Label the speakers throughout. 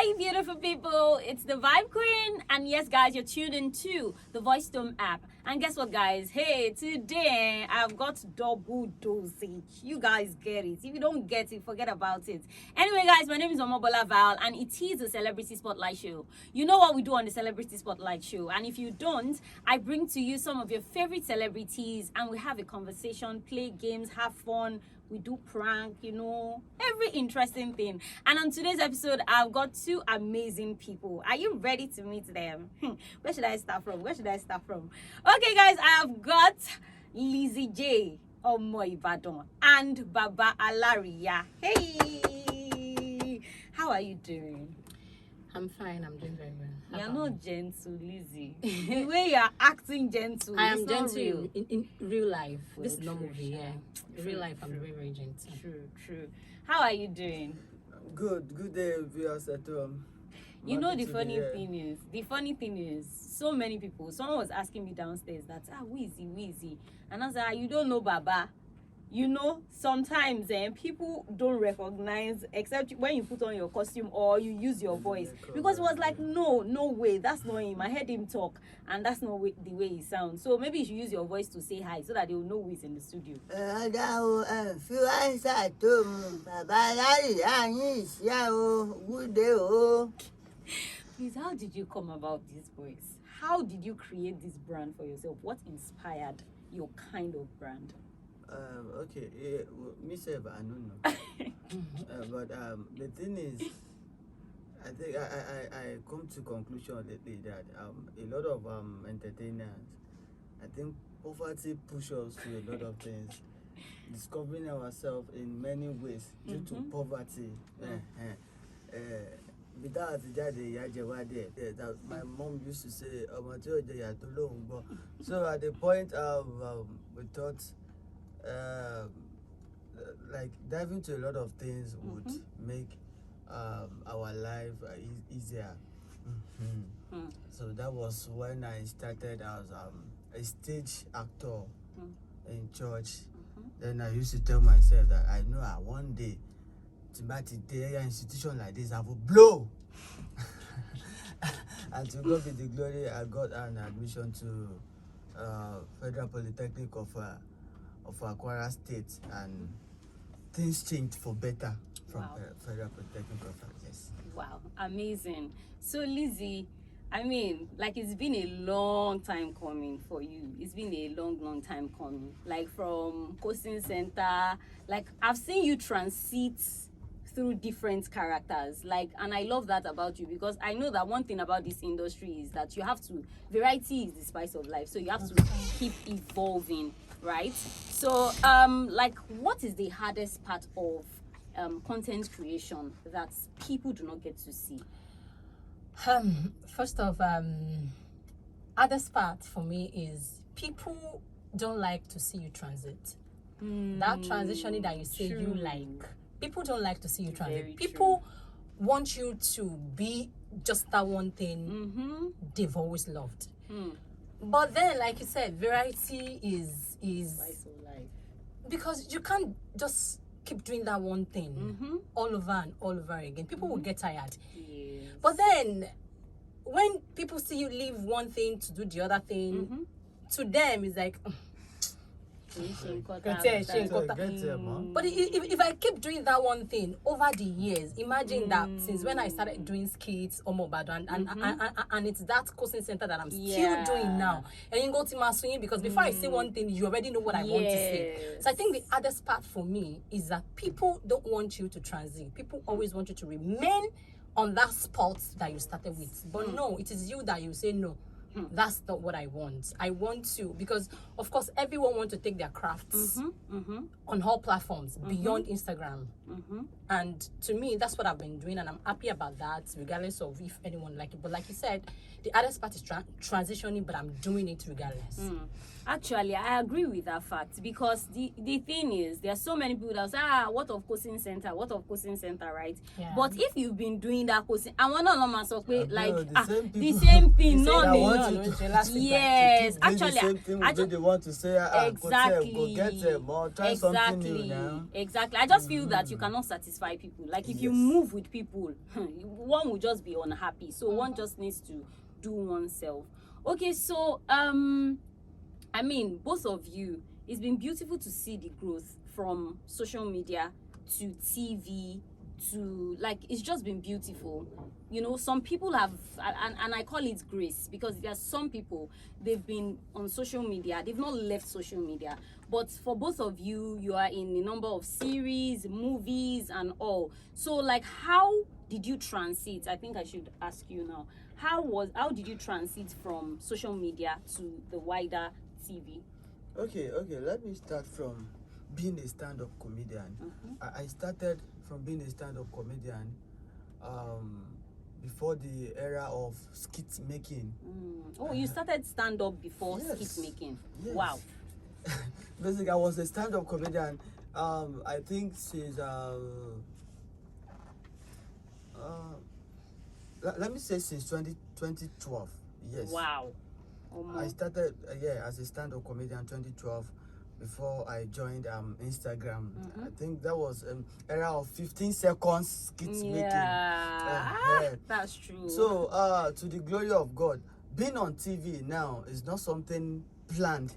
Speaker 1: Hi, beautiful people. It's the Vibe Queen. And yes, guys, you're tuned into the Voice Tone app. And guess what, guys? Hey, today I've got double dosage. You guys get it. If you don't get it, forget about it. Anyway, guys, my name is Omo Ibadan, and it is a celebrity spotlight show. You know what we do on the celebrity spotlight show. And if you don't, I bring to you some of your favorite celebrities and we have a conversation, play games, have fun. We do prank, every interesting thing. And on today's episode, I've got two amazing people. Are you ready to meet them? Where should I start from? Okay, guys, I have got Lizzie J, Omo Ibadan, and Baba Alaria. Hey, how are you doing?
Speaker 2: I'm fine. I'm doing very well.
Speaker 1: You're not gentle, Lizzie. The way you're acting gentle,
Speaker 2: I am
Speaker 1: not
Speaker 2: gentle
Speaker 1: real.
Speaker 2: in real life. This is not
Speaker 1: True,
Speaker 2: movie. Yeah, in real life, I'm
Speaker 1: true.
Speaker 2: very, very gentle.
Speaker 1: True. How are you doing?
Speaker 3: Good day, viewers at home.
Speaker 1: You know the funny thing is, so many people. Someone was asking me downstairs that who is he? And I was like, you don't know Baba. Sometimes people don't recognize except when you put on your costume or you use your voice. Because it was like, no way, that's not him. I heard him talk and that's not the way he sounds. So maybe you should use your voice to say hi so that they will know who is in the studio. Please, how did you come about this voice? How did you create this brand for yourself? What inspired your kind of brand?
Speaker 3: Myself, I don't know. But the thing is, I think I come to conclusion lately that a lot of entertainers, I think poverty pushes us to a lot of things. Discovering ourselves in many ways due to poverty. Without that my mom used to say, so at the point of we thought like diving into a lot of things would make our life easier. So that was when I started as a stage actor in church. Then I used to tell myself that I know one day to an institution like this I will blow. And to God be the glory, I got an admission to Federal Polytechnic of Kwara State, and things changed for better from Federal Polytechnic of yes.
Speaker 1: Wow, amazing. So Lizzie, it's been a long time coming for you. It's been a long time coming. Like from coaching center, I've seen you transit through different characters, and I love that about you, because I know that one thing about this industry is that variety is the spice of life, so you have to keep evolving, right? So what is the hardest part of content creation that people do not get to see?
Speaker 2: First off, hardest part for me is people don't like to see you transit. That transitioning that you say you like, people don't like to see you transit.
Speaker 1: Very
Speaker 2: people want you to be just that one thing they've always loved. But then, like you said, variety is
Speaker 1: Spice of life.
Speaker 2: because you can't just keep doing that one thing all over and all over again. People will get tired.
Speaker 1: Yes.
Speaker 2: But then, when people see you leave one thing to do the other thing, to them it's like. But if I keep doing that one thing over the years, imagine that since when I started doing skits, Omo Ibadan, and it's that coaching center that I'm still doing now. And you go to my swing because before I say one thing, you already know what I want to say. So I think the hardest part for me is that people don't want you to transit. People always want you to remain on that spot that you started with. But no, it is you that you say no. That's not what I want. I want to, because of course everyone wants to take their crafts on all platforms beyond Instagram. And to me, that's what I've been doing, and I'm happy about that, regardless of if anyone like it. But like you said, the hardest part is transitioning, but I'm doing it regardless.
Speaker 1: Actually, I agree with that fact, because the thing is, there are so many people that say, what of coaching center, right?
Speaker 2: Yeah.
Speaker 1: But if you've been doing that coaching, I want to know myself,
Speaker 3: the
Speaker 1: the same thing, no,
Speaker 3: I want want you to
Speaker 1: yes,
Speaker 3: keep doing the
Speaker 1: actually,
Speaker 3: same thing we they want to say, go
Speaker 1: exactly,
Speaker 3: get them or try something new now.
Speaker 1: Exactly. I just feel that you cannot satisfy people. Like if you move with people, one will just be unhappy. So one just needs to do oneself. Okay, so I mean, both of you, it's been beautiful to see the growth from social media to TV to, like, it's just been beautiful. You know, some people have, and I call it grace, because there are some people, they've been on social media, they've not left social media. But for both of you, you are in a number of series, movies, and all. So, like, how did you transit? I think I should ask you now. How did you transit from social media to the wider TV?
Speaker 3: Okay, let me start from being a stand-up comedian. I started from being a stand-up comedian before the era of skit making.
Speaker 1: Oh, you started stand-up before skit making.
Speaker 3: Yes.
Speaker 1: Wow.
Speaker 3: Basically, I was a stand-up comedian. I think since let me say since 2012. Yes.
Speaker 1: Wow.
Speaker 3: I started as a stand-up comedian 2012 before I joined Instagram. I think that was era of 15 seconds skit making.
Speaker 1: That's true.
Speaker 3: So to the glory of God, being on TV now is not something planned,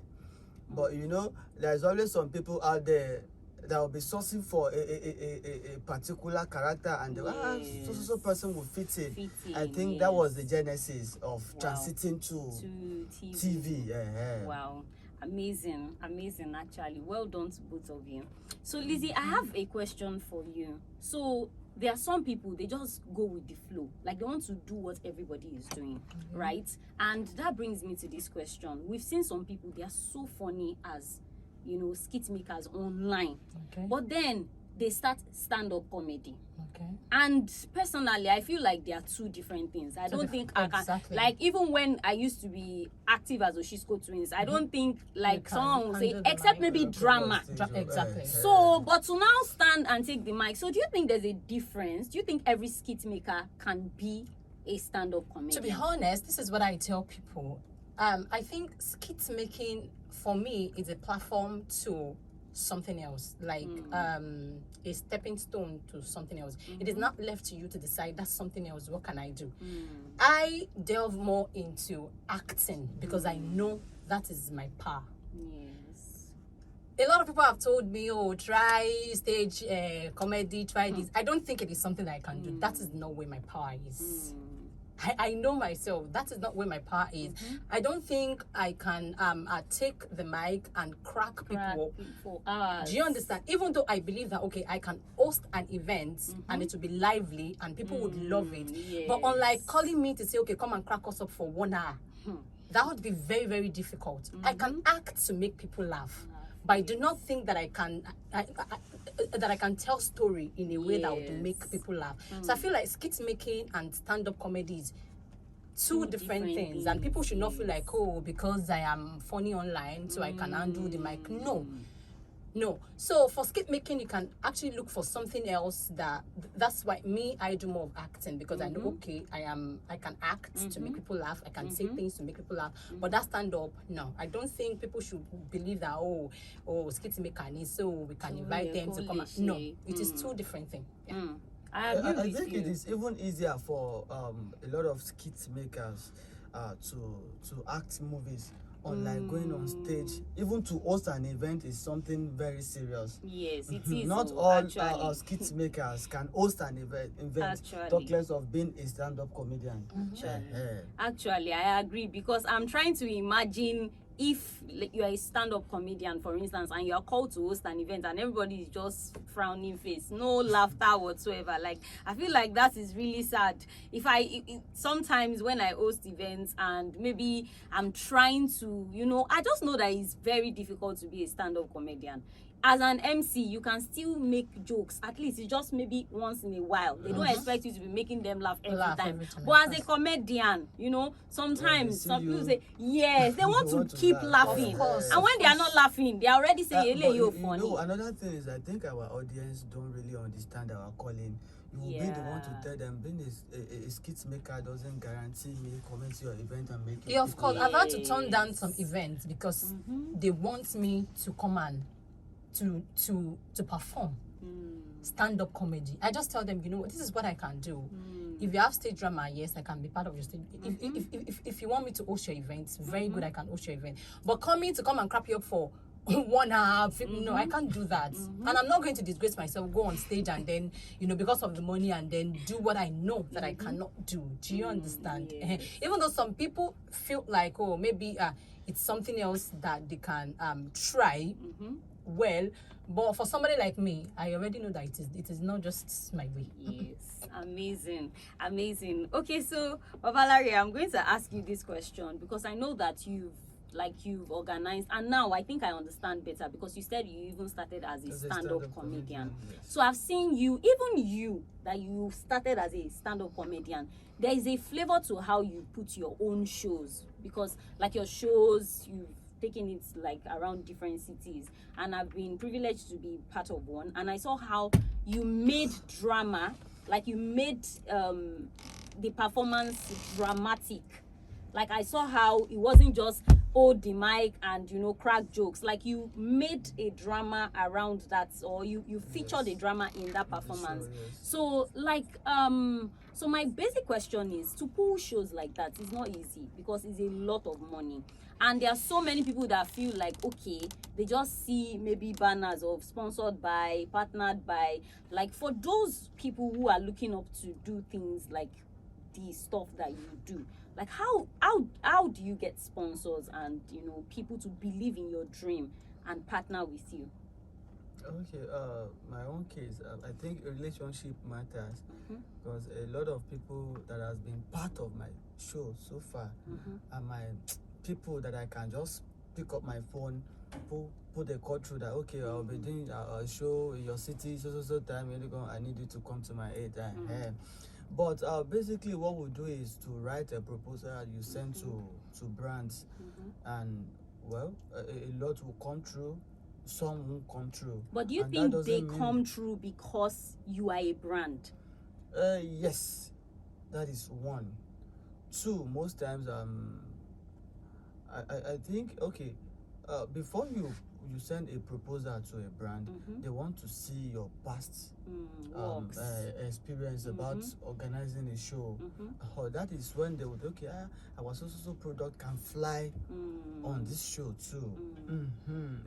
Speaker 3: but you know, there's always some people out there that will be sourcing for a particular character, and so person will fit in. I think that was the genesis of transiting to TV.
Speaker 1: Wow. Amazing actually. Well done to both of you. So Lizzie, I have a question for you. So there are some people, they just go with the flow, like they want to do what everybody is doing, right? And that brings me to this question. We've seen some people, they are so funny as, you know, skit makers online, but then they start stand-up comedy. And personally, I feel like they are two different things. I don't think I can, like, even when I used to be active as Oshisko twins, I don't think like someone would say, except maybe drama.
Speaker 2: Exactly.
Speaker 1: So, but to now stand and take the mic, so do you think there's a difference? Do you think every skit maker can be a stand-up comedian?
Speaker 2: To be honest, this is what I tell people. I think skit making for me is a platform to something else, like a stepping stone to something else. It is not left to you to decide that's something else, what can I do. I delve more into acting because I know that is my power.
Speaker 1: Yes.
Speaker 2: A lot of people have told me, oh, try stage comedy, try this. I don't think it is something that I can do. That is not where my power is. I know myself, that is not where my power is. I don't think I can take the mic and crack people up. Do you understand? Even though I believe that, okay, I can host an event and it will be lively and people would love it.
Speaker 1: Yes.
Speaker 2: But unlike calling me to say, okay, come and crack us up for 1 hour, that would be very, very difficult. I can act to make people laugh, but I do not think that I can that I can tell story in a way that would make people laugh. So I feel like skit making and stand-up comedy is two different things. And people should not feel like, oh, because I am funny online, so I can handle the mic. No. So for skit making, you can actually look for something else. That's why I do more of acting, because I know, okay, I can act to make people laugh. I can say things to make people laugh. But that stand up, no. I don't think people should believe that, oh, skit maker needs, so we can invite them to come. No, it is two different things. Yeah.
Speaker 3: I think it is even easier for a lot of skit makers to act movies. Unlike going on stage, even to host an event is something very serious.
Speaker 1: Yes, it is.
Speaker 3: Not all skit makers can host an event. Talk less of being a stand-up comedian.
Speaker 1: Actually, I agree, because I'm trying to imagine if you are a stand-up comedian, for instance, and you are called to host an event and everybody is just frowning face, no laughter whatsoever. Like, I feel like that is really sad. Sometimes when I host events and maybe I'm trying to, you know, I just know that it's very difficult to be a stand-up comedian. As an MC, you can still make jokes. At least it's just maybe once in a while. They don't expect you to be making them laugh every time. But as a comedian, you know, sometimes some people say, yes, they want to keep laughing. And when they are not laughing, they are already saying, you're funny.
Speaker 3: No, another thing is, I think our audience don't really understand our calling. You will be the one to
Speaker 1: Yeah.
Speaker 3: tell them. Being a skit maker doesn't guarantee me coming to your event and making.
Speaker 2: Yeah, of course. I've had to turn down
Speaker 1: Yes.
Speaker 2: some events because they want me to come and to perform stand-up comedy. I just tell them, you know what, this is what I can do. If you have stage drama, yes, I can be part of your stage. If you want me to host your events, very good, I can host your event. But come and crap you up for 1 hour, no, I can't do that. And I'm not going to disgrace myself, go on stage and then, you know, because of the money and then do what I know that I cannot do. Do you understand?
Speaker 1: Yes.
Speaker 2: Even though some people feel like, oh, maybe it's something else that they can try. Well, but for somebody like me, I already know that it is not just my way.
Speaker 1: Yes, amazing. Okay, so Babalari, I'm going to ask you this question because I know that you've organized, and now I think I understand better because you said you even started as a stand-up comedian.
Speaker 3: Yes.
Speaker 1: So I've seen you, even you, that you started as a stand-up comedian. There is a flavor to how you put your own shows because, like your shows, you've taken it like around different cities, and I've been privileged to be part of one. And I saw how you made drama, like you made the performance dramatic. Like I saw how it wasn't just hold the mic and crack jokes. Like you made a drama around that, or you featured a drama in that performance.
Speaker 3: Yes.
Speaker 1: So like so my basic question is, to pull shows like that is not easy because it's a lot of money. And there are so many people that feel like, okay, they just see maybe banners of sponsored by, partnered by. Like for those people who are looking up to do things like the stuff that you do, like how do you get sponsors and people to believe in your dream and partner with you?
Speaker 3: Okay, my own case, I think a relationship matters because a lot of people that has been part of my show so far are my people that I can just pick up my phone, put a call through that, okay, I'll be doing a show in your city, so time, I need you to come to my aid. But basically what we do is to write a proposal you send to brands, and well, a lot will come through, some won't come through.
Speaker 1: But do you
Speaker 3: And that
Speaker 1: think
Speaker 3: doesn't
Speaker 1: they
Speaker 3: mean-
Speaker 1: come through because you are a brand?
Speaker 3: Yes, that is one. Two, most times I think, okay, before you send a proposal to a brand, they want to see your past
Speaker 1: Works.
Speaker 3: experience about organizing a show. That is when they would, okay, our so product can fly on this show too.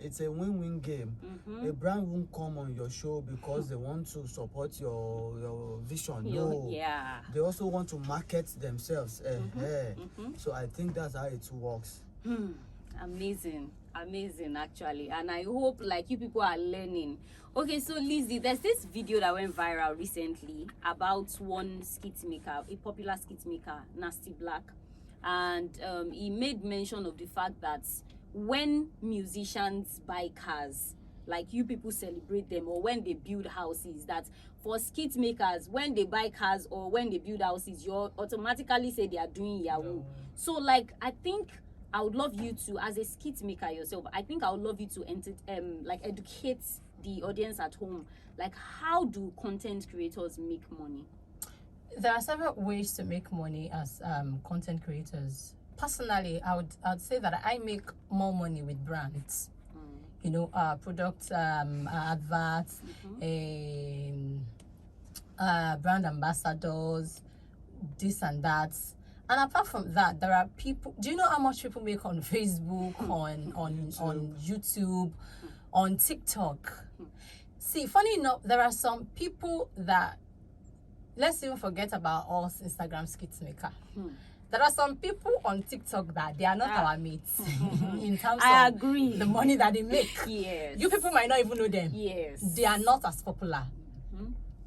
Speaker 3: It's a win-win game. A brand won't come on your show because they want to support your vision. No,
Speaker 1: Yeah.
Speaker 3: they also want to market themselves. So I think that's how it works.
Speaker 1: Amazing actually, and I hope like you people are learning. Okay, so Lizzie, there's this video that went viral recently about one skit maker, a popular skit maker, Nasty Black, and he made mention of the fact that when musicians buy cars, like you people celebrate them, or when they build houses, that for skit makers, when they buy cars or when they build houses, you automatically say they are doing Yahoo.
Speaker 3: No.
Speaker 1: So like I think I would love you to, as a skit maker yourself, I think I would love you to like educate the audience at home. Like, how do content creators make money?
Speaker 2: There are several ways to make money as content creators. Personally, I'd say that I make more money with brands. You know, product adverts, brand ambassadors, this and that. And apart from that, there are people. Do you know how much people make on Facebook, on YouTube, on TikTok? See, funny enough, there are some people that, let's even forget about us Instagram skits maker. There are some people on TikTok that they are not our mates in terms
Speaker 1: I
Speaker 2: of
Speaker 1: agree.
Speaker 2: the money that they make.
Speaker 1: Yes.
Speaker 2: You people might not even know them.
Speaker 1: Yes.
Speaker 2: They are not as popular.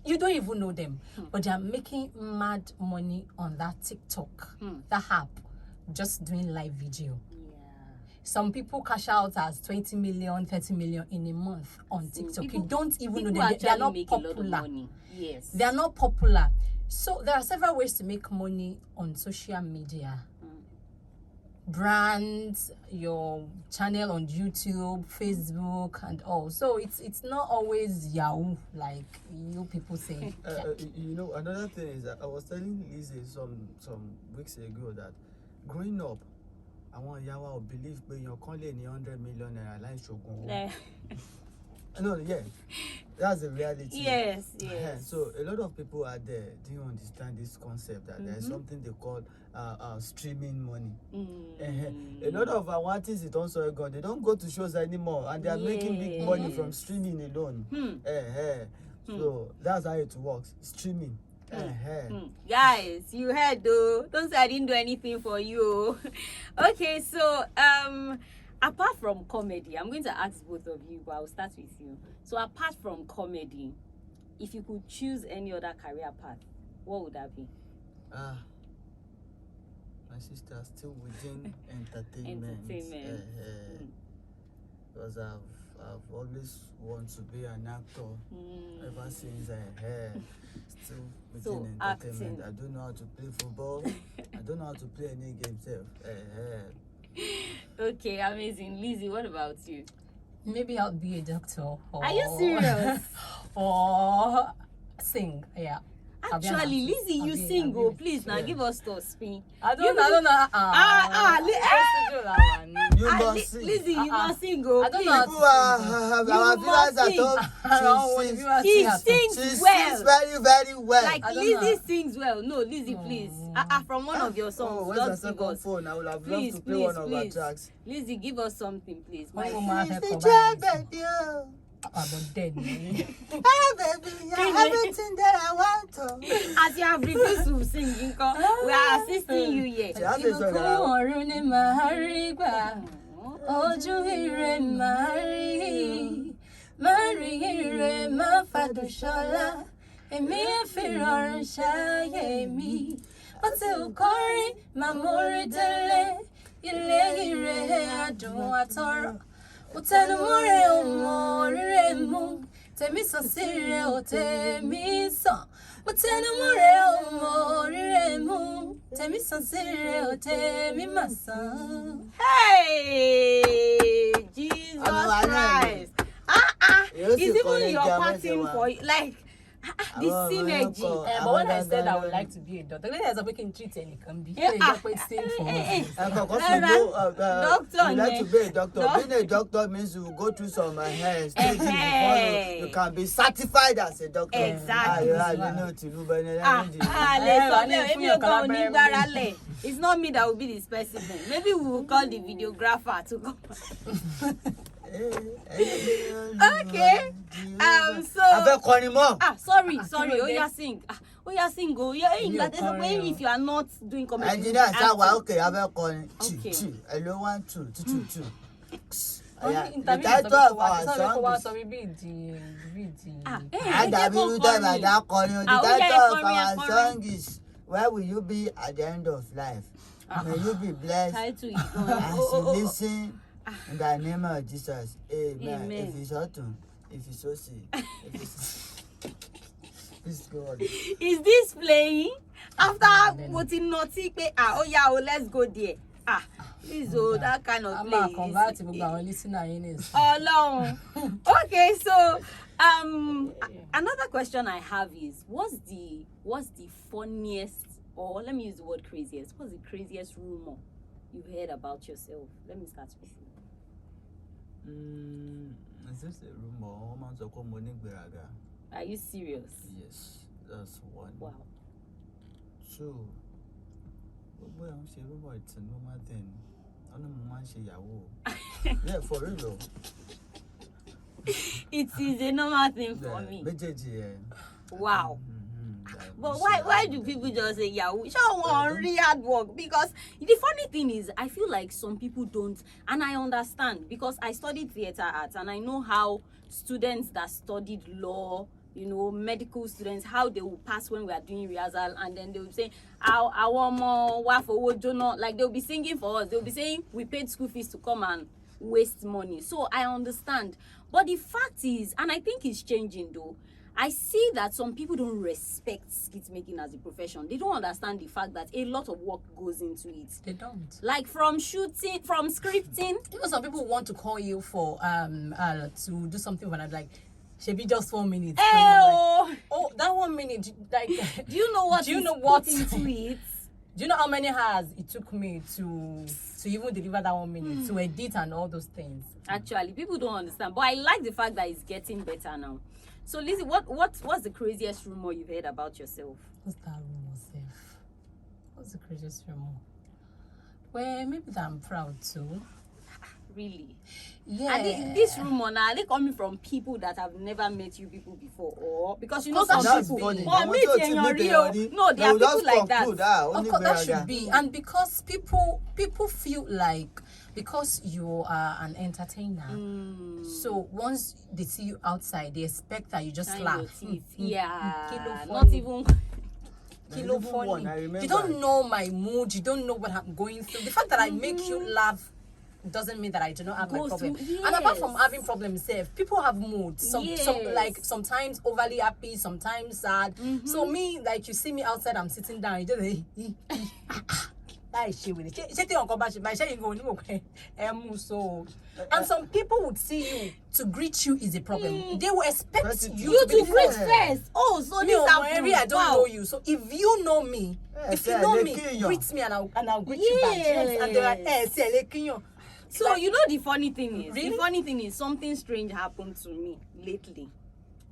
Speaker 2: You don't even know them, but they are making mad money on that TikTok, that app, just doing live video.
Speaker 1: Yeah.
Speaker 2: Some people cash out as 20 million, 30 million in a month on TikTok.
Speaker 1: People-
Speaker 2: You don't even know
Speaker 1: People
Speaker 2: them. They are
Speaker 1: actually
Speaker 2: not
Speaker 1: make a lot of
Speaker 2: popular.
Speaker 1: money. Yes.
Speaker 2: They are not popular. So there are several ways to make money on social media. brands, your channel on YouTube, Facebook, and all. So it's not always Yahoo like you people say.
Speaker 3: You know, another thing is that I was telling Lizzie some weeks ago that growing up, àwọn ìyá wa ò believe pé èèyàn kan lè ní 100 million naira láì ṣògùn owó. No, yeah, that's the reality.
Speaker 1: Yes, yes.
Speaker 3: So a lot of people out there didn't understand this concept that there's something they call streaming money. A lot of our artists don't so good. They don't go to shows anymore, and they are making big money from streaming alone. So that's how it works. Streaming.
Speaker 1: Guys, you heard though. Don't say I didn't do anything for you. Okay, so apart from comedy, I'm going to ask both of you, but I'll start with you. So apart from comedy, if you could choose any other career path, what would that be?
Speaker 3: My sister, still within entertainment. Because I've always wanted to be an actor ever since still within entertainment. I don't know how to play football. I don't know how to play any game self.
Speaker 1: Okay, amazing. Lizzie, what about you?
Speaker 2: Maybe I'll be a doctor.
Speaker 1: Are you serious?
Speaker 2: Or sing, yeah.
Speaker 1: Actually, Lizzie, you sing. Oh, please now give us to spin.
Speaker 2: I don't know.
Speaker 3: You must sing.
Speaker 1: Lizzie, you must sing. Oh,
Speaker 2: I don't know.
Speaker 3: People our viewers at home.
Speaker 1: She sings well.
Speaker 3: Sings very, very well.
Speaker 1: Like Lizzie sings well. No, Lizzie, please. From one of your songs.
Speaker 3: Where's the second phone? I would have loved to play one of our tracks.
Speaker 1: Lizzie, give us something, please. My
Speaker 2: But dead.
Speaker 3: Baby, everything that I want to.
Speaker 1: As you have refused to sing, we are assisting you here.
Speaker 2: Utanumure umore mu temi so sire o temi so utanumure umore mu temi so sire o temi masa.
Speaker 1: Hey, Jesus Christ! Is even your parting for you like the synergy?
Speaker 2: But when I said I would like to be a doctor, then there's a making treat and it can be. You like to
Speaker 3: be a doctor. Being a doctor means you will go through some stages before you can be certified as a doctor.
Speaker 1: Exactly. It's not me that will be the specimen. Maybe we will call the videographer to come. Okay. Sorry. Oh, yeah, sing. Oh, yeah, sing. Oh, yeah. There's a way if you are not doing comedy.
Speaker 3: Engineer, okay. I will call it. Hello, 1, 2, 2, 2, 2. The title of our song is the title of our song is Where Will You Be at the End of Life? May you be blessed as you listen in the name of Jesus. Amen. If it's autumn, if it's so sick, if it's please go on.
Speaker 1: Is this playing? After putting naughty pay, let's go there. Please, that kind of play. Okay, so another question I have is what's the funniest, or let me use the word craziest, what's the craziest rumor you've heard about yourself? Let me start with you.
Speaker 3: Is this a rumor?
Speaker 1: Are you serious?
Speaker 3: Yes, that's one.
Speaker 1: Wow.
Speaker 3: 2, it's a normal thing. Yeah, for real.
Speaker 1: It is a normal thing for me. Wow. But why do people just say Yahoo? Really hard work? Because the funny thing is, I feel like some people don't, and I understand because I studied theater arts and I know how students that studied law, medical students, how they will pass when we are doing rehearsal, and then they will say, I want more, like they'll be singing for us. They'll be saying we paid school fees to come and waste money. So I understand. But the fact is, and I think it's changing though, I see that some people don't respect skit making as a profession. They don't understand the fact that a lot of work goes into it.
Speaker 2: They don't.
Speaker 1: Like from shooting, from scripting.
Speaker 2: Even some people want to call you for to do something when I'm like, should be just 1 minute.
Speaker 1: Hey,
Speaker 2: like, oh, that 1 minute, like,
Speaker 1: do you know what?
Speaker 2: Do you know what
Speaker 1: into it?
Speaker 2: Do you know how many hours it took me to even deliver that 1 minute, to edit and all those things?
Speaker 1: Actually, people don't understand, but I like the fact that it's getting better now. So, Lizzie, what's the craziest rumor you've heard about yourself?
Speaker 2: What's that rumor, Seth? What's the craziest rumor? Well, maybe that I'm proud too.
Speaker 1: Really?
Speaker 2: Yeah.
Speaker 1: And this rumor now, are they coming from people that have never met you people before, or because you know some
Speaker 3: That's
Speaker 1: people?
Speaker 3: funny.
Speaker 1: Oh, meet in your real. No, there are people like that.
Speaker 2: Of course, that should be, and because people feel like because you are an entertainer, so once they see you outside, they expect that you just
Speaker 1: Shine
Speaker 2: laugh.
Speaker 1: your teeth. Yeah,
Speaker 2: Kilo
Speaker 1: not
Speaker 2: funny.
Speaker 1: even.
Speaker 2: Kilo
Speaker 3: Even one, I
Speaker 2: funny.
Speaker 3: remember.
Speaker 2: You don't know my mood. You don't know what I'm going through. The fact that I make you laugh doesn't mean that I do not have my
Speaker 1: Go
Speaker 2: problem.
Speaker 1: through-
Speaker 2: And apart from
Speaker 1: yes.
Speaker 2: having problems, people have moods. Some like
Speaker 1: Yes.
Speaker 2: sometimes overly happy, sometimes sad. So me, like you see me outside, I'm sitting down. You just that is she with it. She think about it. My share you go so. And some people would see you to greet you is a problem. They will expect
Speaker 3: That's
Speaker 2: you
Speaker 1: You
Speaker 2: to be
Speaker 1: to greet
Speaker 2: the
Speaker 1: first. Oh, so
Speaker 2: me
Speaker 1: this
Speaker 2: or
Speaker 1: happened.
Speaker 2: Mary, I don't
Speaker 1: Wow.
Speaker 2: know you. So if you know me, if you
Speaker 3: say,
Speaker 2: know
Speaker 3: "Ele
Speaker 2: me,
Speaker 3: kinyo."
Speaker 2: greet me and I'll greet you back. Yes. And they're like, say, "Ele kinyo."
Speaker 1: So
Speaker 2: Like,
Speaker 1: you know the funny thing is,
Speaker 2: Really?
Speaker 1: the funny thing is something strange happened to me lately,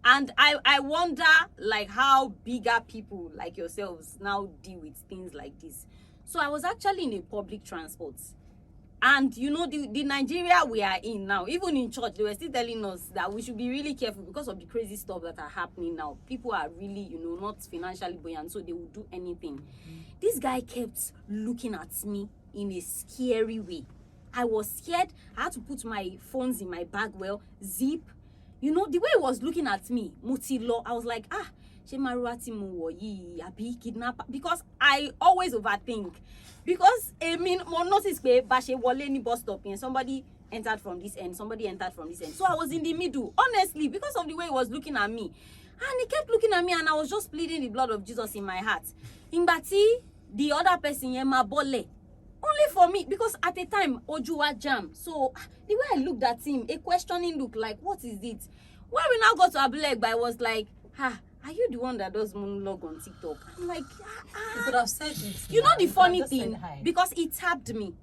Speaker 1: and I wonder like how bigger people like yourselves now deal with things like this. So I was actually in a public transport, and you know the Nigeria we are in now, even in church they were still telling us that we should be really careful because of the crazy stuff that are happening now. People are really not financially buoyant, so they will do anything. This guy kept looking at me in a scary way. I was scared. I had to put my phones in my bag, zip. You know, the way he was looking at me, Mutilo, I was like, she maruati mo yi abi kidnapper, because I always overthink. Because I mean, more notice pe ba she wole ni bus stop and somebody entered from this end, somebody entered from this end. So I was in the middle, honestly, because of the way he was looking at me. And he kept looking at me and I was just pleading the blood of Jesus in my heart. Imbati, the other person, yema bole. Only for me, because at a time Ojuwa jam. So the way I looked at him, a questioning look, like what is it? When we now got to Abulegba, I was like, are you the one that does monologue on TikTok? I'm like,
Speaker 2: You could have said it.
Speaker 1: You know
Speaker 2: now.
Speaker 1: the
Speaker 2: You could have
Speaker 1: funny
Speaker 2: just said
Speaker 1: thing,
Speaker 2: hi.
Speaker 1: because he tapped me.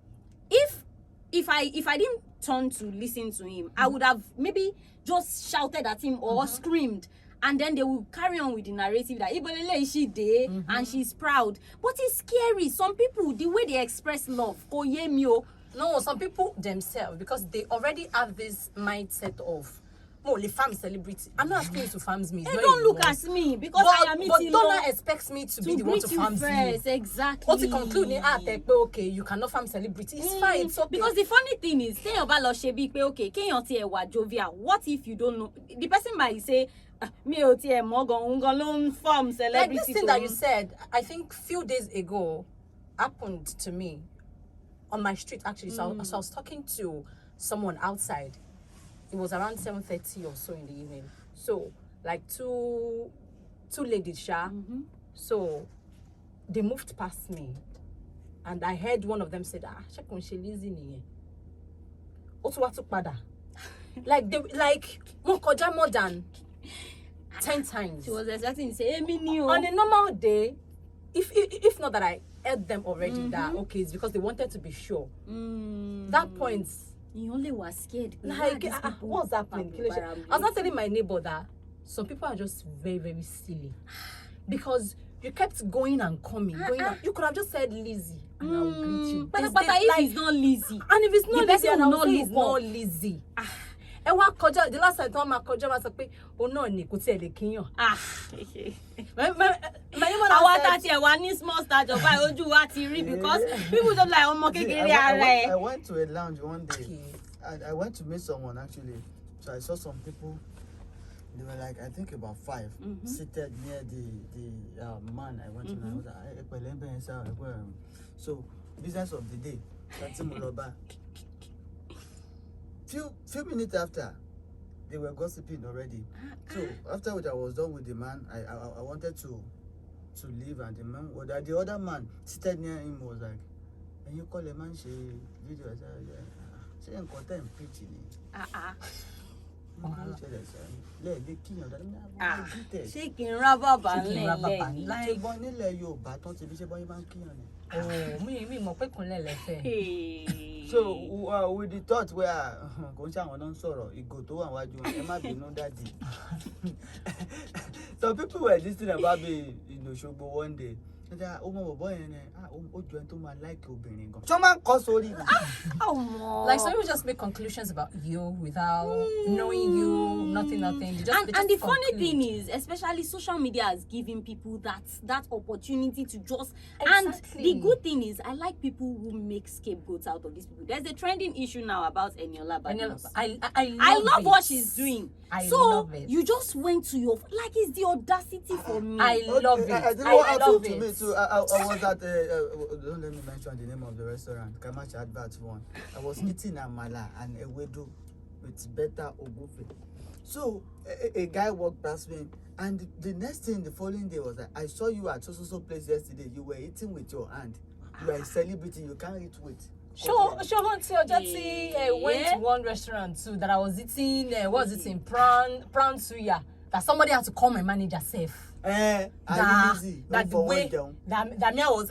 Speaker 1: If I didn't turn to listen to him, I would have maybe just shouted at him or screamed. And then they will carry on with the narrative that Ibolele is she day and she's proud. But it's scary. Some people, the way they express love, koyemio.
Speaker 2: No, some people themselves, because they already have this mindset of, oh, the farm celebrity. I'm not asking you to farms me.
Speaker 1: They don't look at me because I am
Speaker 2: But
Speaker 1: eating
Speaker 2: Donna
Speaker 1: low
Speaker 2: expects me to be
Speaker 1: to
Speaker 2: the one
Speaker 1: greet
Speaker 2: to
Speaker 1: you
Speaker 2: farms
Speaker 1: first.
Speaker 2: you.
Speaker 1: Exactly.
Speaker 2: What to conclude, okay, you cannot farm celebrity. It's fine, it's okay.
Speaker 1: Because the funny thing is, say about lo shebi pe okay, keyan ti e wa jovial. What if you don't know? The person might say, me o ti e mo gan un gan lo farm celebrity.
Speaker 2: Like this thing that you said, I think few days ago happened to me on my street actually. So I was talking to someone outside. It was around 7:30 or so in the evening. So like two ladies, so they moved past me, and I heard one of them said, check on she Lizzie niye. Like more than 10 times.
Speaker 1: She was expecting to say, "Emi ni o."
Speaker 2: On a normal day, if not that I heard them already, that okay, it's because they wanted to be sure. That point,
Speaker 1: You only was scared.
Speaker 2: like, what's happening? I was not telling my neighbor that some people are just very, very silly because you kept going and coming, You could have just said Lizzie and I will greet you.
Speaker 1: But if it's not Lizzie,
Speaker 2: and if it's not
Speaker 1: the
Speaker 2: Lizzie,
Speaker 1: person
Speaker 2: and
Speaker 1: will
Speaker 2: I will say
Speaker 1: not
Speaker 2: it's
Speaker 1: look
Speaker 2: not
Speaker 1: up.
Speaker 2: Lizzie. The last time I called you, I was like, oh no, ni kò tiẹ̀ lè kíyàn. My neighbor
Speaker 1: àwa
Speaker 2: now
Speaker 1: ta
Speaker 2: said,
Speaker 1: tiẹ̀ wá ní small stature báyìí ojú wa ti rí, because people just like ọmọ kékeré ara
Speaker 3: I
Speaker 1: ẹ̀.
Speaker 3: went to a lounge one day.
Speaker 2: Okay.
Speaker 3: I went to meet someone actually. So I saw some people. They were like, I think about 5 seated near the man I went to. And I was like, so business of the day. Few minutes after, they were gossiping already. So after which I was done with the man, I wanted to leave, and the man, the other man seated near him was like, "And you call a man she video?" I said, "Yeah." She ain't content preaching.
Speaker 1: Ṣé kí n rá bàbá ńlẹ̀
Speaker 2: like
Speaker 3: bọ́ nílẹ̀ Yorùbá tán ti fi ṣe bọ́ yín máa ń kíyàn ni.
Speaker 2: mi mọ̀ pé kúnlẹ̀ lẹ́fẹ̀ẹ́.
Speaker 3: So with the thought where kò ń ṣe àwọn náà ń sọ̀rọ̀ ìgò tó wà wájú wọn, ẹ má bínú dáàdì. Some people were listening about me in Òṣogbo one day. Omo boy yẹn ó jọ ẹni tó máa like obìnrin gan. Ṣé máa ń kọ́ sórí ni?
Speaker 2: Like some people just make conclusions about you without knowing you, nothing. They just
Speaker 1: And the funny thing is, especially social media has given people that opportunity to just. And the good thing is, I like people who make scapegoats out of these people. There's a trending issue now about Eniola Badmus. I love what she's doing.
Speaker 2: I
Speaker 1: so
Speaker 2: love it.
Speaker 1: You just went to your it's the audacity for me.
Speaker 2: I love it.
Speaker 3: I didn't know what happened to me too. I was at don't let me mention the name of the restaurant. Kamachi Advert one. I was eating amala and ewedu with better ogufe. So a guy walked past me, and the next thing the following day was that I saw you at so place yesterday. You were eating with your hand. You are a celebrity. You can't eat with.
Speaker 2: Sure, went to one restaurant too that I was eating. What was it in prawn suya? That somebody had to call my manager safe.
Speaker 3: Are you busy?
Speaker 2: That the way that me was.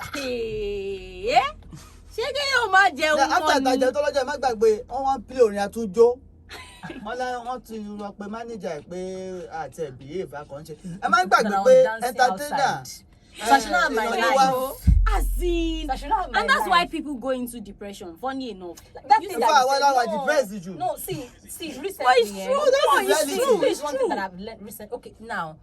Speaker 1: Ṣé kí yóò máa jẹun mọ́ ni?
Speaker 3: After ìtajà tó lọ́jọ́ má gbàgbé wọ́n wá ń pílè orin àtúnjó. Wọ́n ti lọ pe manager pé àti ẹ̀bí èèfà kan ṣe. Ẹ má gbàgbé pé entertainer.
Speaker 2: Sashina my life.
Speaker 1: And that's why people go into depression. Funny enough.
Speaker 2: That thing
Speaker 3: No,
Speaker 2: see, recently.
Speaker 1: It's true.
Speaker 2: It's one thing that I've learned recently. Okay, now,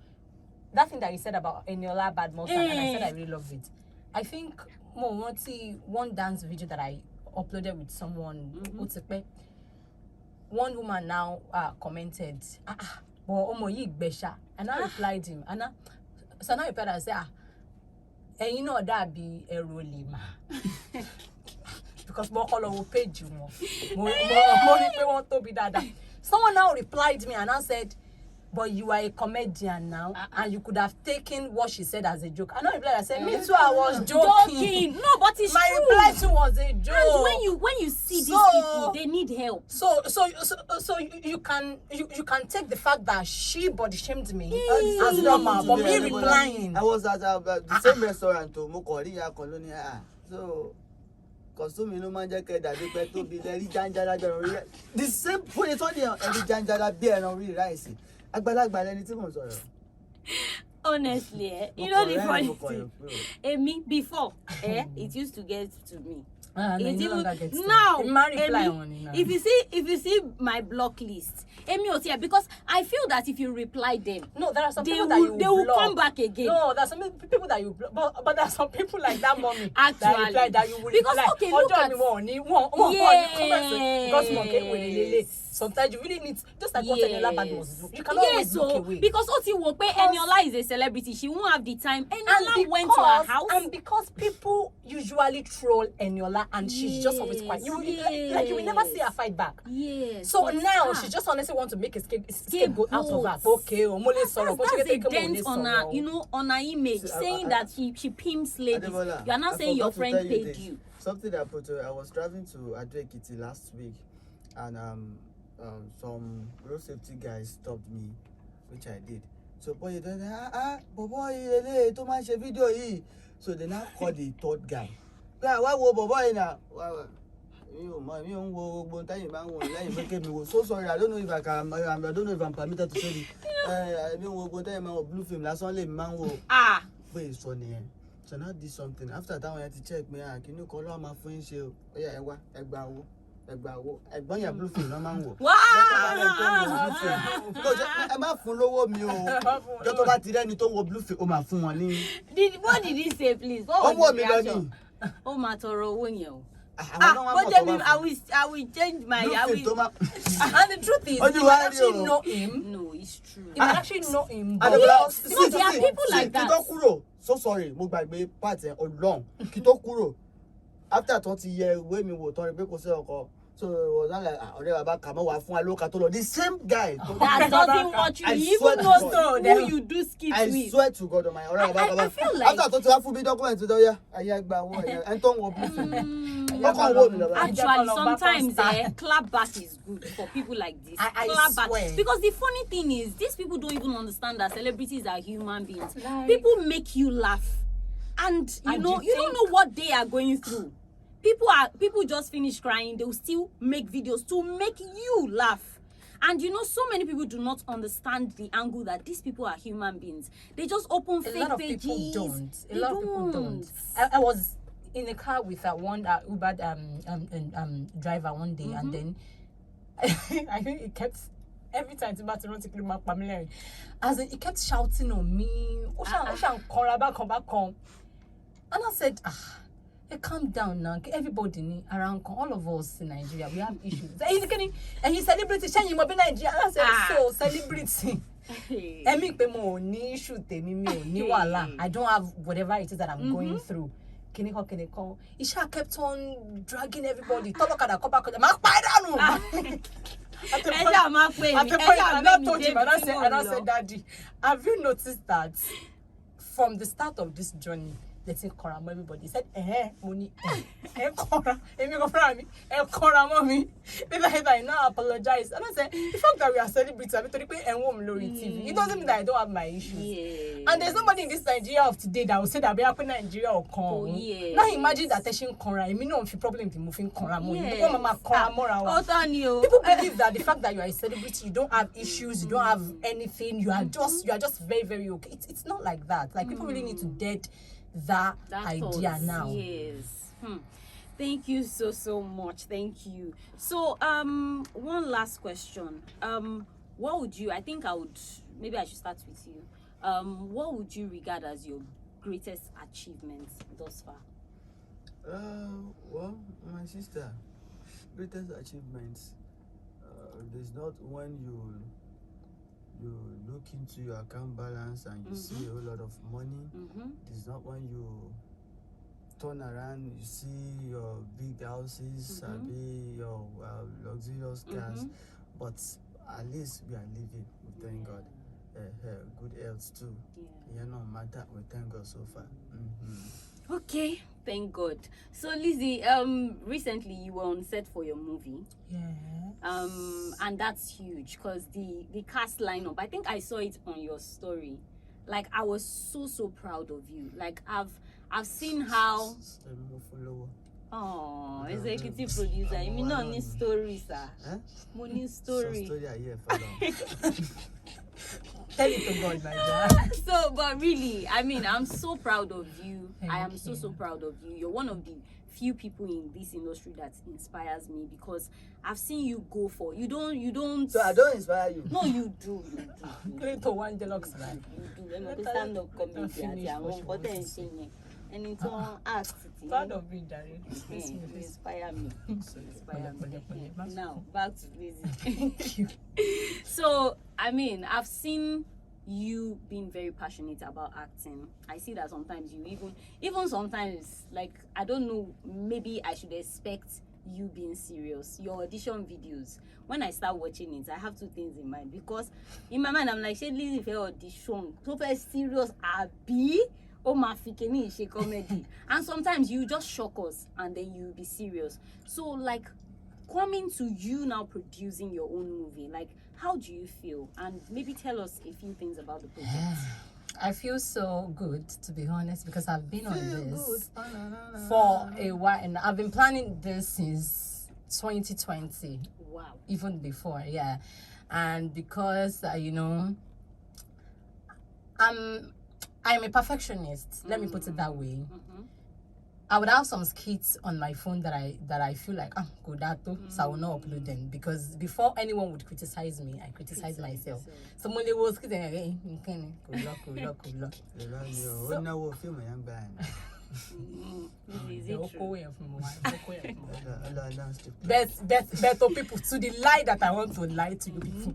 Speaker 2: that thing that you said about Eniola Badmus, and I said I really love it. I think one dance video that I uploaded with someone, one woman now commented, Omo Ibadan, and I replied him, so now I replied and said, and you know that be a rolima. Because more color will pay you more want to be that. Someone now replied me and I said, but you are a comedian now, and you could have taken what she said as a joke. And I replied, I said, me too, I was joking.
Speaker 1: No, but it's
Speaker 2: my
Speaker 1: true.
Speaker 2: reply too was a joke.
Speaker 1: And when you see these people, they need help.
Speaker 2: So you can take the fact that she body shamed me as normal, but me replying.
Speaker 3: I was at the same restaurant to Mokoriya Colonia. So costume no man jacket that they to be very janjara. The same point is on the every janjara beer and real rice.
Speaker 1: Honestly, you know the funny thing. Me before, it used to get to me. Now, if you see my block list, because I feel that if you reply them,
Speaker 2: no, there are some people
Speaker 1: they will come back again.
Speaker 2: No, there are some people that you block, but there are some people like that mommy
Speaker 1: actually
Speaker 2: that you will
Speaker 1: because
Speaker 2: reply.
Speaker 1: Okay, look at sometimes you really need, just like what Eniola Badmus do. You cannot always look away. Because Eniola is a celebrity, she won't have the time. Eniola went to her house,
Speaker 2: and because people usually troll Eniola, and she's just always quiet. You will never see her fight back. So now she just honestly wants to make a scapegoat out of that. Okay,
Speaker 1: that's a dent on her, on her image, saying that she pimps ladies.
Speaker 3: Adebola,
Speaker 1: you are not saying your friend paid you.
Speaker 3: Something that I was traveling to Ado-Ekiti last week, and some road safety guys stopped me, which I did. So boy, too much video here. So they now called the third guy. Why boy now? So sorry, I don't know if I can. I don't know if I'm permitted to say this. I mean, blue film. That's only man. Wait, so now did something. After that, I had to check me. Can you call on my friend? Yeah, ẹ̀gbọ́n yẹn blue film ló máa ń wò. Ẹ má fún lówó mi o. Jọ́ tó bá ti rẹ́ni tó wo blue film, ó máa fún wọn ní.
Speaker 1: What did he say, please?
Speaker 3: Ó wò mí lọ ní.
Speaker 1: Ó máa tọrọ owó yẹn o. I will change my.
Speaker 2: And the truth is, you might actually know him.
Speaker 1: No, it's true.
Speaker 2: You might actually know him.
Speaker 1: But there are people like that.
Speaker 3: Kí tó kúrò, so sorry, mo gbàgbé part ẹ̀ ọlọ́run. Kí tó kúrò, after tó ti yẹ ìwé mi wò tán rí pé kò sí ọkọ. So it was not like ọ̀rẹ́ bàbá kà mọ́ wá fún wa ló ka tó lọ. The same guy.
Speaker 1: That doesn't watch you.
Speaker 3: I
Speaker 1: He
Speaker 3: swear
Speaker 1: even
Speaker 3: to
Speaker 1: knows
Speaker 3: God.
Speaker 1: who you do skits
Speaker 3: I
Speaker 1: with.
Speaker 3: swear to God on my ọ̀rẹ́ bàbá
Speaker 1: I feel like
Speaker 3: after tó ti wá fún mi document tó yá ayé gba owó ẹ̀yẹ tó ń wọ blue. Ọkọ̀ wo mi lọ bá.
Speaker 1: Actually, sometimes clap back is good for people like this.
Speaker 2: I
Speaker 1: Clap
Speaker 2: swear.
Speaker 1: back. Because the funny thing is, these people don't even understand that celebrities are human beings.
Speaker 2: Like-
Speaker 1: People make you laugh. And you
Speaker 2: And
Speaker 1: know,
Speaker 2: you
Speaker 1: you don't
Speaker 2: think-
Speaker 1: know what they are going through. People just finish crying, they'll still make videos to make you laugh. And you know, so many people do not understand the angle that these people are human beings. They just open
Speaker 2: A
Speaker 1: fake
Speaker 2: lot of
Speaker 1: pages.
Speaker 2: people don't. A
Speaker 1: They
Speaker 2: lot of people don't. I was in a car with one Uber driver one day, and then I think it kept every time as in, he kept shouting on me. And I said, hey, calm down now. Everybody around, all of us in Nigeria, we have issues. And he celebrated saying you might be Nigeria. And I said, so celebrating. I don't have whatever it is that I'm going through. Isha kept on dragging everybody. At the point, I told him, and I said, Daddy, have you noticed that from the start of this journey, they say Kora, everybody said, money, Kora, mommy. I now apologize. And I said, the fact that we are celebrating and woman TV, it doesn't mean that I don't have my issues.
Speaker 1: Yeah.
Speaker 2: And there's nobody in this Nigeria of today that will say that we are in Nigeria or Kora.
Speaker 1: Oh, yes.
Speaker 2: Now imagine that Teshin Kora, I mean, no problem to moving Kora. People believe that the fact that you are a celebrity, you don't have issues, you don't have anything, you are just very, very okay. It's not like that. Like people really need to dead that idea
Speaker 1: thought,
Speaker 2: now.
Speaker 1: Yes. Thank you so much. Thank you. So one last question. What would you, I think maybe I should start with you. What would you regard as your greatest achievement thus far?
Speaker 3: Well, my sister, greatest achievements. There's not when you look into your account balance and you see a whole lot of money. It's not when you turn around, you see your big houses, your luxurious cars. But at least we are living. We thank God. Good health too. Yeah, no matter. We thank God so far.
Speaker 1: Okay, thank God. So Lizzie, recently you were on set for your movie.
Speaker 2: Yeah.
Speaker 1: And that's huge because the cast lineup, I think I saw it on your story. Like I was so proud of you. Like I've seen how executive producer. I mean not any story, sir. Money story.
Speaker 3: So story I hear for long.
Speaker 2: Tell it to God, my God.
Speaker 1: So, but really, I mean, I'm so proud of you.
Speaker 2: Thank
Speaker 1: I am
Speaker 2: you.
Speaker 1: so proud of you. You're one of the few people in this industry that inspires me because I've seen you go for. You don't.
Speaker 3: So I don't inspire you.
Speaker 1: No, you do.
Speaker 2: To one deluxe
Speaker 1: You
Speaker 2: man.
Speaker 1: do. Let me stand up comedy. I won't put anything. And it's on act.
Speaker 2: Proud of me, Daddy.
Speaker 1: You inspire me. Inspire me. Now back to Lizzie.
Speaker 2: Thank you.
Speaker 1: So, I mean, I've seen you being very passionate about acting. I see that sometimes you even sometimes, like, I don't know, maybe I should expect you being serious. Your audition videos, when I start watching it, I have two things in mind. Because in my mind, I'm like, she Lizzie for audition. So very serious, Abi. Oh, my fikeni, she comedy. And sometimes you just shock us and then you be serious. So, like, coming to you now producing your own movie, like, how do you feel? And maybe tell us a few things about the project.
Speaker 2: I feel so good, to be honest, because I've been on this for a while, and I've been planning this since 2020.
Speaker 1: Wow.
Speaker 2: Even before, yeah. And because I'm a perfectionist. Let me put it that way. I would have some skits on my phone that I feel like good that too, so I will not upload them, because before anyone would criticize me, I criticize myself. Someone was kidding. Good luck.
Speaker 1: Is it true?
Speaker 2: Better people to the lie that I want to lie to you people.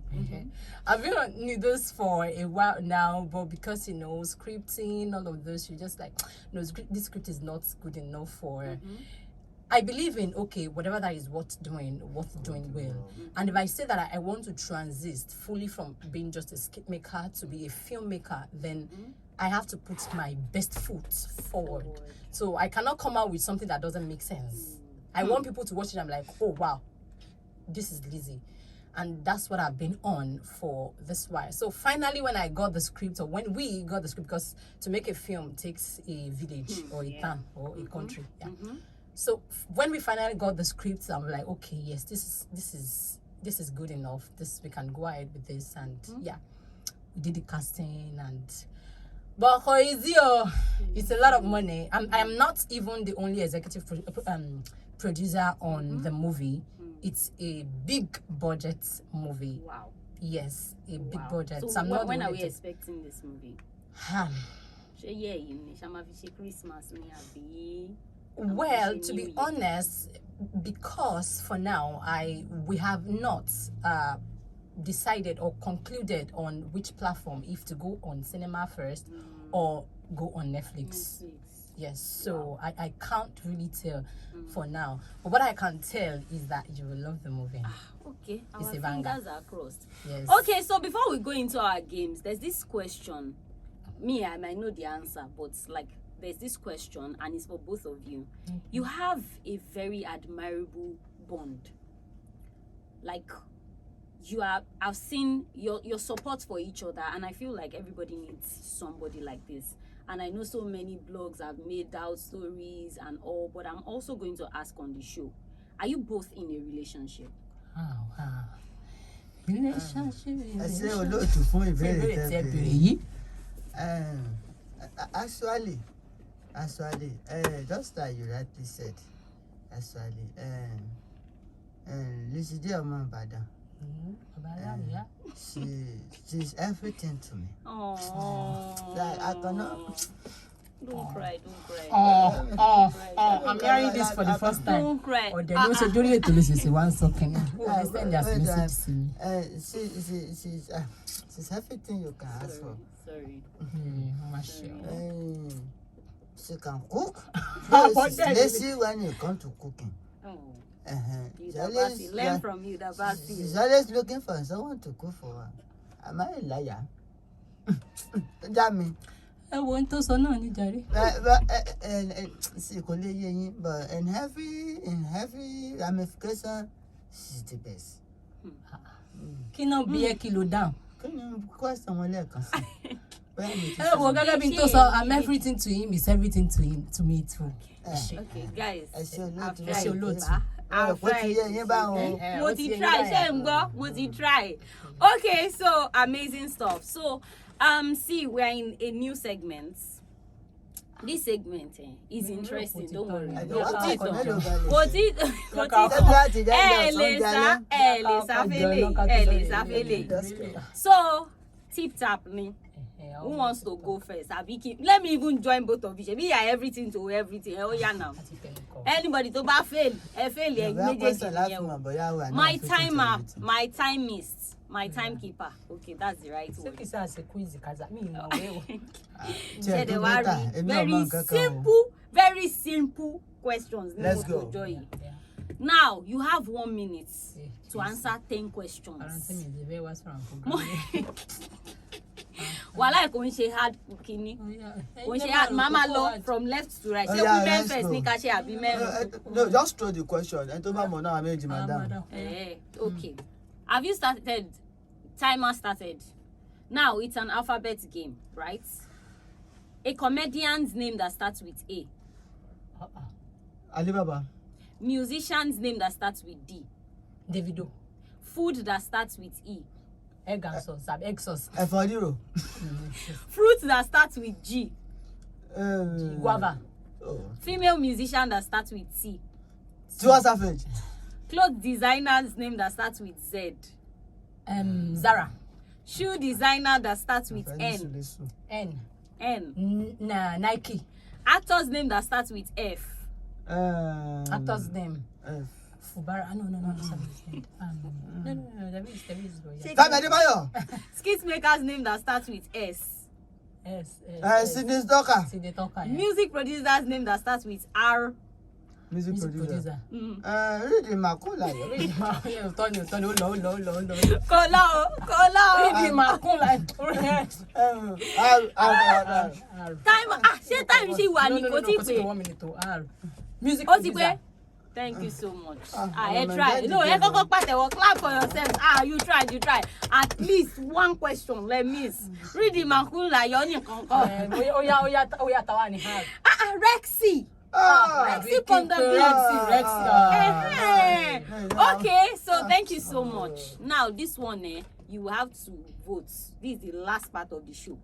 Speaker 2: I've been on this for a while now, but because scripting, all of this, you just like, this script is not good enough for I believe in, okay, whatever that is worth doing well. And if I say that I want to transit fully from being just a skit maker to be a filmmaker, then I have to put my best foot forward. So I cannot come out with something that doesn't make sense. I want people to watch it and I'm like, oh wow, this is Lizzie. And that's what I've been on for this while. So finally, when I got the script, or when we got the script, because to make a film takes a village or a town or a country. Yeah. So when we finally got the script, I'm like, okay, yes, this is good enough. We can go ahead with this, and yeah, we did the casting but it's a lot of money. I'm not even the only executive producer on the movie. It's a big budget movie.
Speaker 1: Wow.
Speaker 2: Yes, a big budget.
Speaker 1: So
Speaker 2: I'm not
Speaker 1: when are we expecting this movie? Christmas.
Speaker 2: Well, to be honest, because for now we have not decided or concluded on which platform, if to go on cinema first or go on Netflix. Yes, so I can't really tell for now. But what I can tell is that you will love the movie.
Speaker 1: Okay,
Speaker 2: it's
Speaker 1: our fingers are crossed.
Speaker 2: Yes.
Speaker 1: Okay, so before we go into our games, there's this question. I might know the answer, but like there's this question, and it's for both of you. You have a very admirable bond. Like I've seen your support for each other, and I feel like everybody needs somebody like this. And I know so many blogs have made out stories and all, but I'm also going to ask on the show, are you both in a relationship?
Speaker 2: Relationship.
Speaker 3: I say hello to phone very actually, just like you rightly said, Lizzie Omo Ibadan. She's everything to me. Like I cannot.
Speaker 1: Don't cry.
Speaker 2: I'm hearing this for the first time.
Speaker 1: Don't cry.
Speaker 2: Or they also do it to listen to one second. Send that message to me.
Speaker 3: She's everything you can ask for.
Speaker 1: Sorry.
Speaker 3: She can cook. She's lazy when it comes to cooking.
Speaker 1: Learn from you,
Speaker 3: she's always looking for someone to cook for her. Am I a liar? Damn me. But in heavy ramification, she's the best.
Speaker 2: Kino be a kilo down.
Speaker 3: Can you question one leg?
Speaker 2: I'm everything to him, is everything to me too.
Speaker 1: Okay, guys.
Speaker 2: I've
Speaker 1: try. Okay, so amazing stuff. So see, we're in a new segment. This segment is interesting. Don't worry. So tip tap me. Who wants to go first? Let me even join both of you. Me are everything to everything. Oh yeah now. Anybody to fail? My timekeeper. Okay, that's the right word. Very simple questions.
Speaker 3: Let's go.
Speaker 1: Now you have 1 minute to answer 10 questions. Wala ko she hard kini. When she had mama law from left to right. Say women first ni ka she abi men.
Speaker 3: No, just throw the question. And to mama now I'm madam.
Speaker 1: Okay. Have you started? Timer started. Now it's an alphabet game, right? A comedian's name that starts with A.
Speaker 3: Alibaba.
Speaker 1: Musician's name that starts with D.
Speaker 2: Davido.
Speaker 1: Food that starts with E.
Speaker 2: Egg sauce.
Speaker 1: Fruit that starts with G.
Speaker 2: Guava.
Speaker 1: Female musician that starts with C.
Speaker 3: Tiwa Savage.
Speaker 1: Clothes designer's name that starts with Z.
Speaker 2: Zara.
Speaker 1: Shoe designer that starts with N.
Speaker 2: Nike.
Speaker 1: Actor's name that starts with F.
Speaker 2: Actor's name.
Speaker 3: F.
Speaker 2: Fubara. No. There is.
Speaker 1: Skit maker's name that starts with S.
Speaker 3: Sydney Stalker.
Speaker 2: Yeah.
Speaker 1: Music producer's name that starts with R.
Speaker 3: Music producer.
Speaker 2: producer.
Speaker 3: Read my cola.
Speaker 2: Tony, low.
Speaker 1: Kola.
Speaker 2: Read my cola.
Speaker 1: Time ṣé time ṣì wà ní kò tí pé.
Speaker 2: 1 minute to R. Music
Speaker 1: Ó ti
Speaker 2: producer.
Speaker 1: pé. Thank you so much.
Speaker 3: I'm
Speaker 1: Try.
Speaker 3: enjoying
Speaker 1: No,
Speaker 3: the
Speaker 1: ẹ
Speaker 3: game,
Speaker 1: kọ́kọ́ pàtẹ́wọ́. Clap for yourself. You try. At least one question, let miss. Read the makula, yọ nìkan kan.
Speaker 2: Oya, tawa ni R.
Speaker 1: Rexy. Rexy from the
Speaker 2: Rexy.
Speaker 1: Okay, so thank you so much. Now, this one, you have to vote. This is the last part of the show.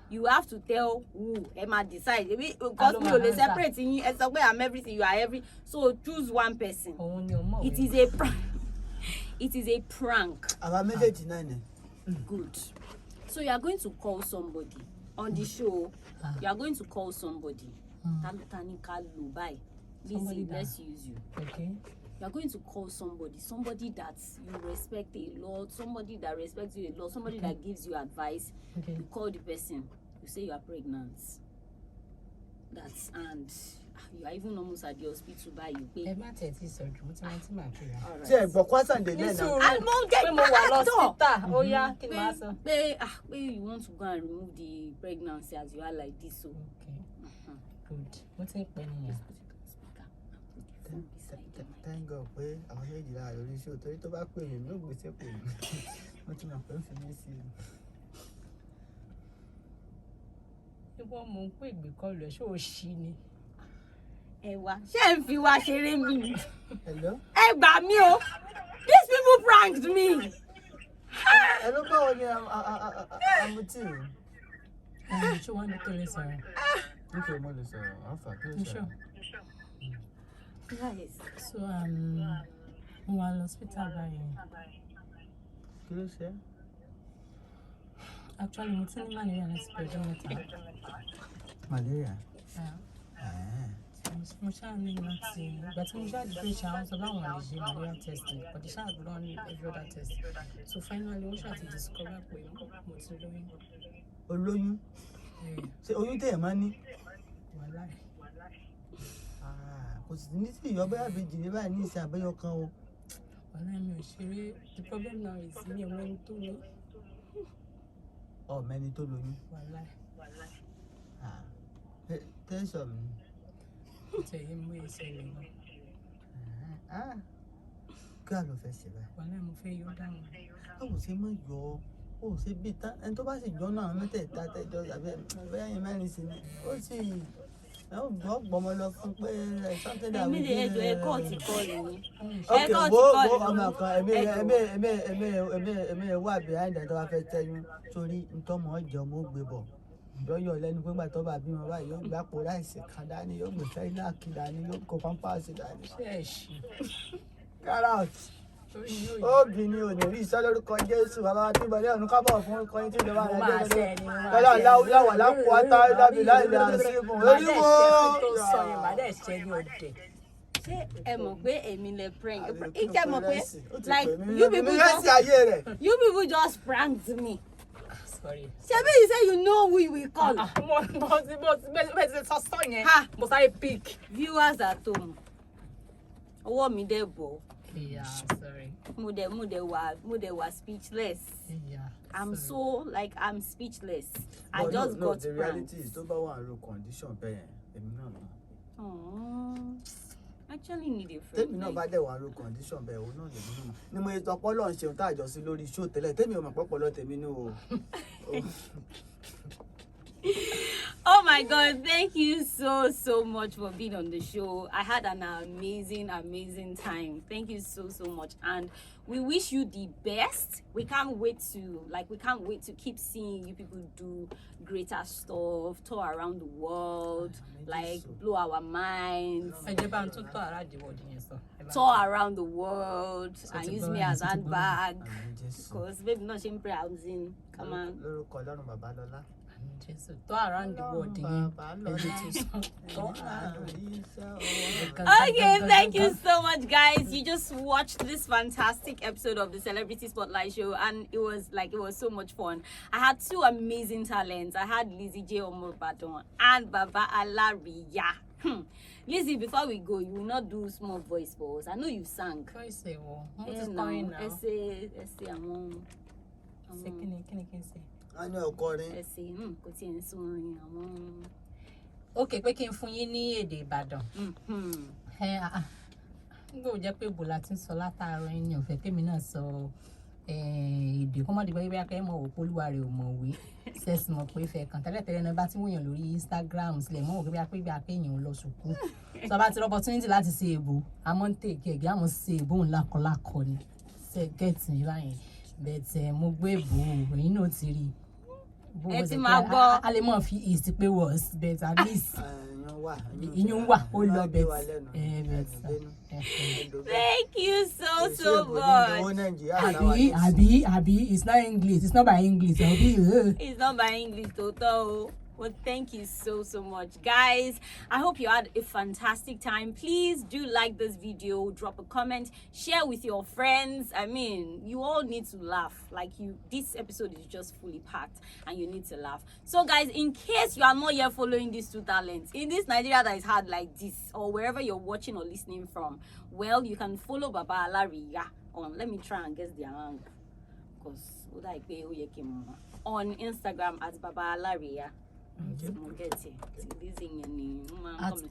Speaker 1: You have to tell who Emma decide. Because we will separate in I'm everything, you are every. So choose one person. It is a prank. It is a prank. Good. So you are going to call somebody on the show. You are going to call somebody. Lizzie, let's use you.
Speaker 2: Okay.
Speaker 1: You are going to call somebody that you respect a lot, somebody that respects you a lot, somebody that gives you advice.
Speaker 2: Okay.
Speaker 1: You call the person, you say you are pregnant. And you are even almost at the hospital by you pay.
Speaker 2: Ẹ má tẹ̀sí sọ̀rọ̀, mo ti máa tí màá kiri.
Speaker 3: Ṣé ẹ̀gbọ́n kwásán dé lẹ́nà?
Speaker 1: I'm not getting
Speaker 2: hospital. Oh yeah, kí ni màá sọ?
Speaker 1: Pé you want to go and remove the pregnancy as you are like this. So.
Speaker 2: Okay. Good. Mo ti ń pẹ́ nìyẹn.
Speaker 3: Thank God pé àwọn méjì lára lórí iṣẹ́ òtórí tó bá pè mí ló gbèsè pè mí. Mo ti mọ̀ pé ń fi mí sí i.
Speaker 2: Níbo mo ń pè ìgbékọ̀lù ẹ̀ ṣé o ṣí ni?
Speaker 1: Ẹ̀wà ṣé ń fi wá ṣeré mi?
Speaker 3: Hello?
Speaker 1: Ẹ gbà mí o. These people pranked me.
Speaker 3: Hello, báwo ni àmútí?
Speaker 2: Ṣé wàá ní kí lè sọ̀rọ̀?
Speaker 3: Nítorí mo lè sọ̀rọ̀, àǹfà kí ló sọ̀rọ̀?
Speaker 1: Guys.
Speaker 2: So, mo wà lọ hospital báyìí.
Speaker 3: Kí ló ṣe?
Speaker 2: Actually, mo ti ní malaria láti pé ọjọ́ mẹ́ta.
Speaker 3: Malaria?
Speaker 2: Mo ṣáà ní láti ìgbà tí mo ṣáà dìde ṣe àwọn sọ báwọn lè ṣe malaria test but they ṣáà run every other test. So finally, wọ́n ṣáà ti discover pé mo ti lóyún.
Speaker 3: Olóyún? Ṣé oyún tẹ̀yẹ̀ máa ní?
Speaker 2: Wàhálà.
Speaker 3: Kò sì ní sí ìyọ́bẹ́ àbejì ní báyìí ní ìsìn àbẹ́yọ kan o.
Speaker 2: Wàhálà mi ò ṣeré. The problem now is mi ò mẹ́ni tó ní.
Speaker 3: Mẹ́ni tó lóyún.
Speaker 2: Wàhálà.
Speaker 3: Tẹ́sán mi.
Speaker 2: Tẹ̀yẹ mú ẹsẹ̀ lè lọ.
Speaker 3: Kí a lọ fẹ́ ṣe báyìí?
Speaker 2: Wàhálà mo fẹ́ yọ dáhùn.
Speaker 3: Báwo ṣe mọ̀ yọ ó ṣe bí tán ẹni tó bá sì jọ náà mẹ́tẹ̀ẹ̀ta tẹ́jọ́ àbẹ́ bóyá yẹn mẹ́rin sí ni ó sì gbọ́mọ lọ fún pé something that we do.
Speaker 1: Ẹ̀kọ́ ti kọ́ nìyí.
Speaker 3: Okay, wo ọmọ kan èmi wà behind ẹ̀ tó bá fẹ́ tẹ́yún sórí ntọ́mọ ọ̀jẹ̀ ọmọ ó gbé bọ̀ lọ́yọ̀ lẹ́nu pé gbà tó bá bímọ báyìí yóò gbà pò ráìsì kan dání yóò gbé fẹ́láàkì dání yóò kó pampasì dání.
Speaker 2: Ṣé ẹ̀ ṣì?
Speaker 3: Carrot obìnrin ò ní rí iṣẹ́ lórúkọ Jésù bàbá tí bọ̀dé ọ̀nù kábọ̀ fún orúkọ yín tí ìjọba rẹ̀ dé lọ́dọ̀ láwà lápò átá lábì láìlẹ̀ àṣìbùn oríwó.
Speaker 1: Ṣé ẹ mọ̀ pé èmi lè prank? Ìkẹ́ mọ̀ pé like you people just pranked me.
Speaker 2: Sorry.
Speaker 1: Ṣebí you say you know who we call.
Speaker 2: Mo sáré pick.
Speaker 1: Viewers at home. Ọwọ́ mi dẹ̀ bọ̀.
Speaker 2: Yeah, sorry.
Speaker 1: Mo dẹ̀ wà speechless.
Speaker 2: Yeah.
Speaker 1: I'm speechless. I just got
Speaker 3: the
Speaker 1: pranked.
Speaker 3: reality is tó bá wà ní condition bẹ́ẹ̀ èmi náà mọ̀.
Speaker 1: Actually need a friend.
Speaker 3: Tèmi náà bá dẹ̀ wà ní condition bẹ́ẹ̀ òun náà lè mú ni mo ètò ọpọlọ ń ṣeun tá àjọ sí lórí show tẹ́lẹ̀ tèmi ò mọ̀ pọ́pọ́lọ tèmi ní o.
Speaker 1: Oh my God, thank you so much for being on the show. I had an amazing time. Thank you so much, and we wish you the best. We can't wait to keep seeing you people do greater stuff, tour around the world, like blow our minds. Tour around the world and use me as handbag. Because baby not shame housing. Come on.
Speaker 2: Just tour around the world
Speaker 1: Okay, thank you so much, guys. You just watched this fantastic episode of the Celebrity Spotlight Show, and it was so much fun. I had two amazing talents. I had Lizzie J. Omo Ibadan and Baba Alariya. Lizzie, before we go, you will not do small voice for us. I know you sang.
Speaker 2: Voice wo. What
Speaker 1: Eh,
Speaker 2: is
Speaker 1: now,
Speaker 2: going now?
Speaker 1: Essay, àwọn.
Speaker 2: Say kini say.
Speaker 3: I know according.
Speaker 1: Essay, kò tí ẹ̀ ń sọrin àwọn.
Speaker 2: Okay, pé kí n fún yín ní èdè Ìbàdàn. Nígbà ó jẹ́ pé bò láti ń sọ látàárọ̀ ẹni ọ̀fẹ́ kémi náà sọ èdè kó má dìgbà yí bóyá kẹ́ mọ̀ òpó olúwa rẹ̀ ò mọ̀wé sẹ́sì mọ̀ pé fẹ́ kàn tẹ́lẹ̀tẹ́lẹ̀ náà bá ti wòyàn lórí Instagram sílẹ̀ mọ̀ òkè bóyá pé bí akéèyàn lọ sùkú tó bá ti rọ opportunity láti ṣe èbò àmọ́ ń tè gẹ̀gẹ́ àmọ́ ṣe èbò ńlákọ̀lákọ̀ ni ṣe gẹ̀ẹ́tì mi báyẹn bẹ̀tẹ̀ mo gbé èbò ẹ̀yìn náà ti rí
Speaker 1: ẹ ti máa gbọ́.
Speaker 2: a lè mọ̀ fi ìsì pé was but at least ìyún wà ó lọ
Speaker 1: Thank you so much.
Speaker 2: Àbí it's not English, it's not by English.
Speaker 1: It's not by English, Toto. Well, thank you so much, guys. I hope you had a fantastic time. Please do like this video, drop a comment, share with your friends. I mean, you all need to laugh. This episode is just fully packed and you need to laugh. So guys, in case you are not yet following these two talents in this Nigeria that is hard like this, or wherever you're watching or listening from, well, you can follow Baba Alariya on, let me try and guess their rank, because on Instagram at Baba Alariya.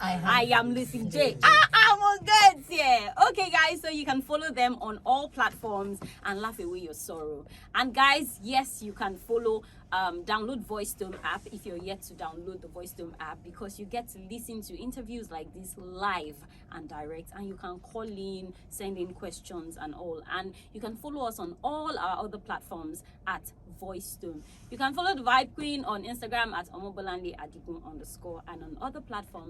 Speaker 1: I am Lucy J. I'm on good here. Okay, guys, so you can follow them on all platforms and laugh away your sorrow. And guys, yes, you can follow, download VoiceDome app if you're yet to download the VoiceDome app, because you get to listen to interviews like this live and direct, and you can call in, send in questions and all. And you can follow us on all our other platforms at VoiceDome. You can follow the Vibe Queen on Instagram at Omo Ibadan _ and on other platforms